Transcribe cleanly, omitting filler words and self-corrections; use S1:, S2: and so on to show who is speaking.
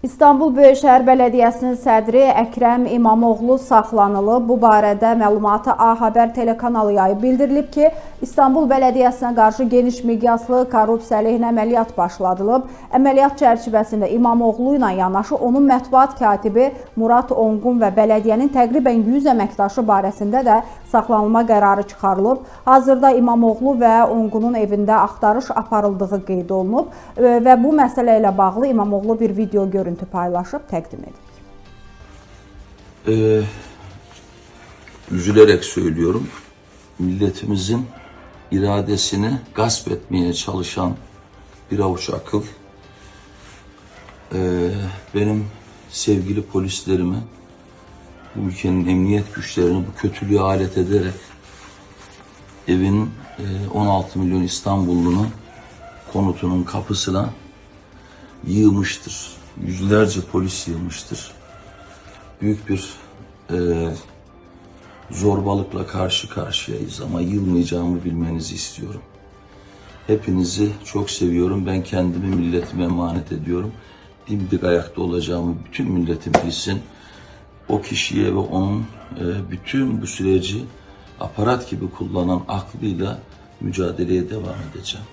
S1: İstanbul Böyükşəhər Bələdiyyəsinin sədri Əkrəm İmamoğlu saxlanılıb. Bu barədə məlumatı A Xəbər telekanalı yayıb. Bildirilib ki, İstanbul Bələdiyyəsinə qarşı geniş miqyaslı korrupsiya əleyhinə əməliyyat başladılıb. Əməliyyat çərçivəsində İmamoğlu ilə yanaşı onun mətbuat katibi Murad Onqun və bələdiyyənin təqribən 100 əməkdaşı barəsində də saxlanılma qərarı çıxarılıb. Hazırda İmamoğlu və Onqunun evində axtarış aparıldığı qeyd olunub və bu məsələ ilə bağlı İmamoğlu bir video görüntü paylaşıp təqdim edik.
S2: Üzülerek söylüyorum, milletimizin iradesini gasp etmeye çalışan bir avuç akıl, benim sevgili polislerimi, bu ülkenin emniyet güçlerini bu kötülüğe alet ederek evin 16 milyon İstanbullunun konutunun kapısına yığmıştır. Yüzlerce polis yığmıştır. Büyük bir zorbalıkla karşı karşıyayız ama yılmayacağımı bilmenizi istiyorum. Hepinizi çok seviyorum. Ben kendimi milletime emanet ediyorum. Dimdik ayakta olacağımı bütün milletim bilsin. O kişiye ve onun bütün bu süreci aparat gibi kullanan aklıyla mücadeleye devam edeceğim.